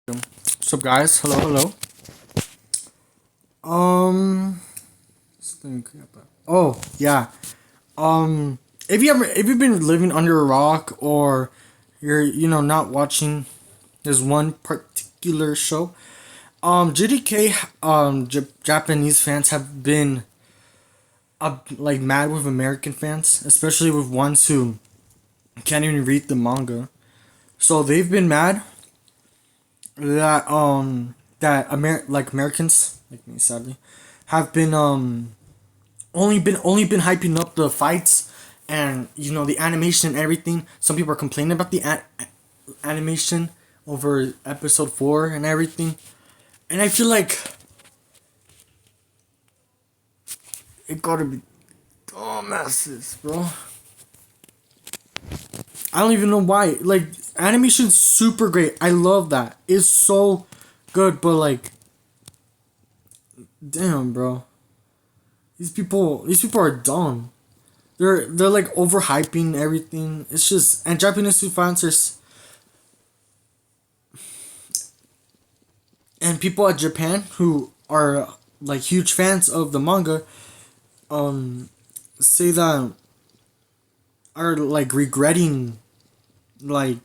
What's up, guys? Hello. Um, let's think about- oh yeah. If you've been living under a rock or you're not watching this one particular show, GDK Japanese fans have been like mad with American fans, especially with ones who can't even read the manga. So they've been mad that Americans like me, sadly, have been only been hyping up the fights and the animation and everything. Some people are complaining about the animation over episode 4 and everything, and I feel like it gotta be dumbasses, bro. I don't even know why. Like, animation's super great. I love that. It's so good, but like, damn, bro. These people are dumb. They're like overhyping everything. It's just, and Japanese fans and people at Japan who are like huge fans of the manga um say that are like regretting like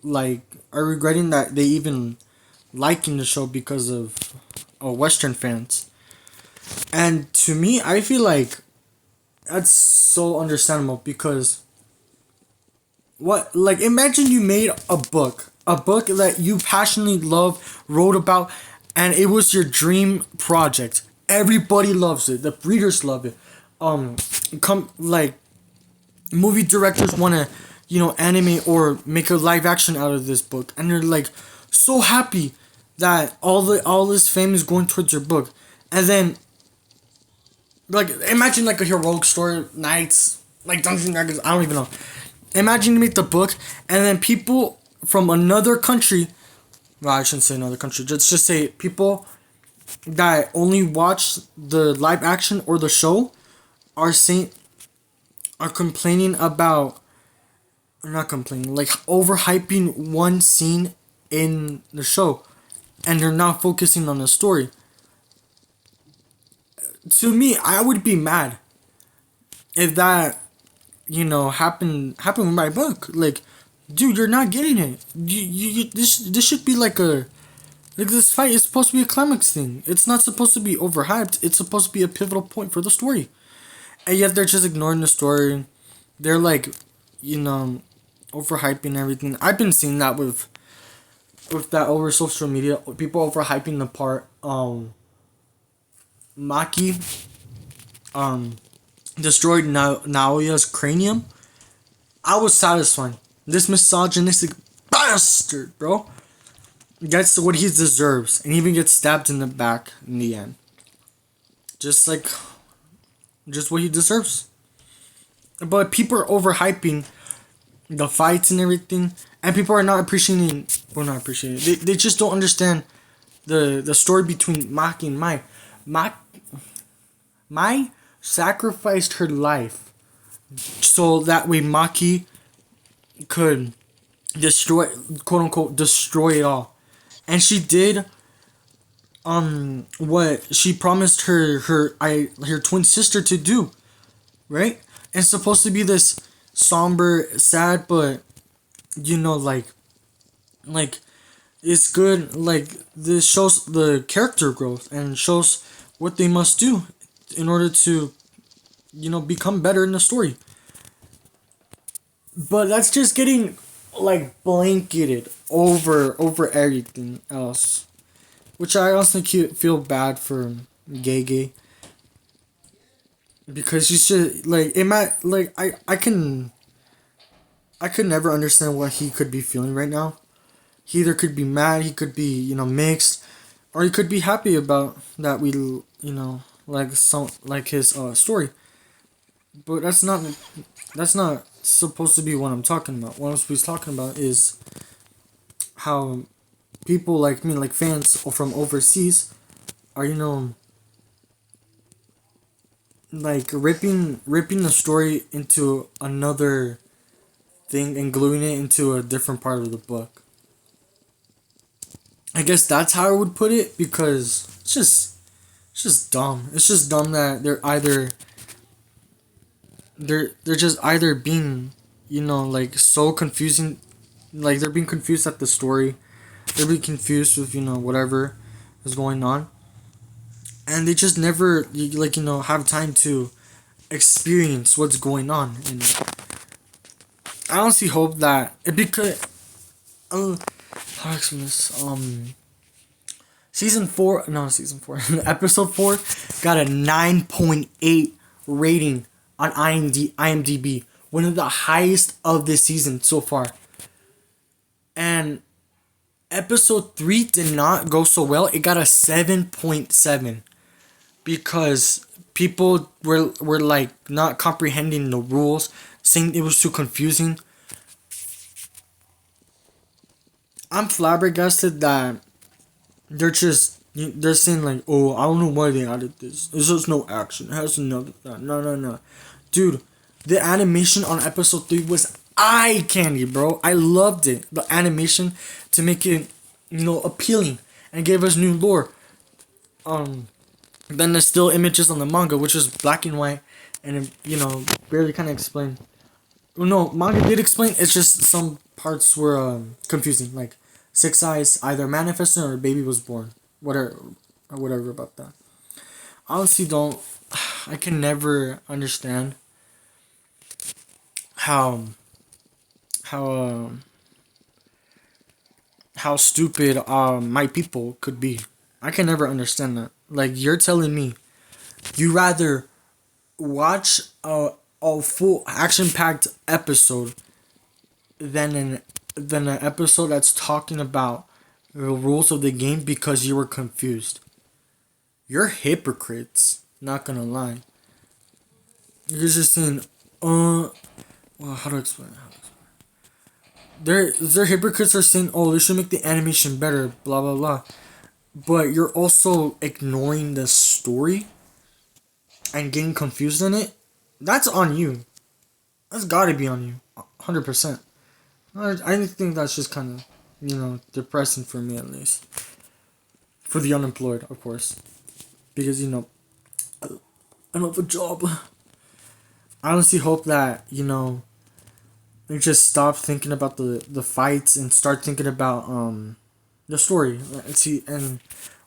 like are regretting that they even liking the show because of Western fans. And to me, I feel like that's so understandable because what, like, imagine you made a book that you passionately love, wrote about, and it was your dream project. Everybody loves it. The readers love it. Um, come like movie directors want to, animate or make a live action out of this book, and they're like so happy that all this fame is going towards your book, and then like imagine like a heroic story, knights, like Dungeons and Dragons. I don't even know. Imagine you make the book, and then people from another country. Well, I shouldn't say another country. Just say people that only watch the live action or the show are saying are complaining about, or not complaining, like overhyping one scene in the show, and they're not focusing on the story. To me, I would be mad if that happened with my book. Like, dude, you're not getting it. This should be like this fight is supposed to be a climax thing. It's not supposed to be overhyped. It's supposed to be a pivotal point for the story, and yet they're just ignoring the story. They're like, you know, overhyping everything. I've been seeing that with that over social media. People overhyping the part Maki um destroyed Naoya's cranium. I was satisfied. This misogynistic bastard, bro, gets what he deserves, and even gets stabbed in the back in the end. Just like, just what he deserves. But people are overhyping the fights and everything, and people are not appreciating. Well, not appreciating. They just don't understand the story between Maki and Mai. Mai Mai sacrificed her life so that way Maki could destroy, quote unquote, destroy it all, and she did what she promised her twin sister to do, right? It's supposed to be this somber, sad, but like it's good. Like, this shows the character growth and shows what they must do in order to become better in the story. But that's just getting like blanketed over everything else, which I honestly feel bad for Gege, because you should like it might like I could never understand what he could be feeling right now. He either could be mad, he could be mixed, or he could be happy about that we like some like his story. But that's not supposed to be what I'm talking about. What I'm supposed to be talking about is how people like me, like fans from overseas, are like ripping the story into another thing and gluing it into a different part of the book. I guess that's how I would put it, because it's just dumb. It's just dumb that they're just either being, like, so confusing, like they're being confused at the story, they're being confused with, whatever is going on, and they just never, like, have time to experience what's going on. And I honestly hope that it, because how do I explain this? Season 4, no, season 4, episode 4 got a 9.8 rating on IMDb, one of the highest of this season so far. And episode 3 did not go so well. It got a 7.7 because people were like not comprehending the rules, saying it was too confusing. I'm flabbergasted that they're saying, like, oh, I don't know why they added this. There's just no action. It has none of that. No. Dude, the animation on episode 3 was eye candy, bro. I loved it. The animation, to make it, appealing, and gave us new lore. Then there's still images on the manga, which is black and white, and it, barely kind of explained. Well, no, manga did explain. It's just some parts were confusing. Like, Six Eyes either manifested or a baby was born. Whatever about that. Honestly, don't. I can never understand how how how stupid my people could be. I can never understand that. Like, you're telling me you rather watch a full action packed episode than an episode that's talking about the rules of the game because you were confused. You're hypocrites. Not gonna lie. You're just saying, well, how to explain it? They're hypocrites are saying, oh, they should make the animation better, blah blah blah. But you're also ignoring the story and getting confused in it. That's on you. That's gotta be on you. 100%. I think that's just kind of, depressing for me, at least. For the unemployed, of course. Because, I don't have a job. I honestly hope that, they just stop thinking about the fights and start thinking about the story. And see, and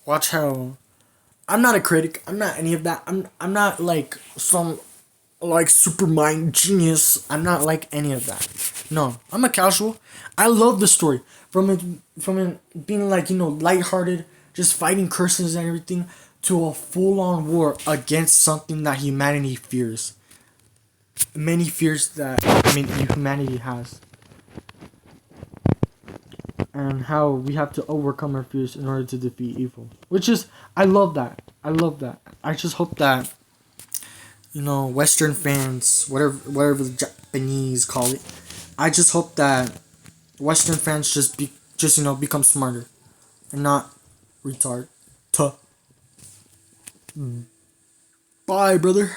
watch how. I'm not a critic. I'm not any of that. I'm not like some, like, super mind genius. I'm not like any of that. No, I'm a casual. I love the story from it being, like, lighthearted, just fighting curses and everything, to a full on war against something that humanity fears. Many fears that humanity has, and how we have to overcome our fears in order to defeat evil. Which is, I love that. I love that. I just hope that, Western fans, whatever the Japanese call it, I just hope that Western fans become smarter and not retard. Tuh. Bye, brother.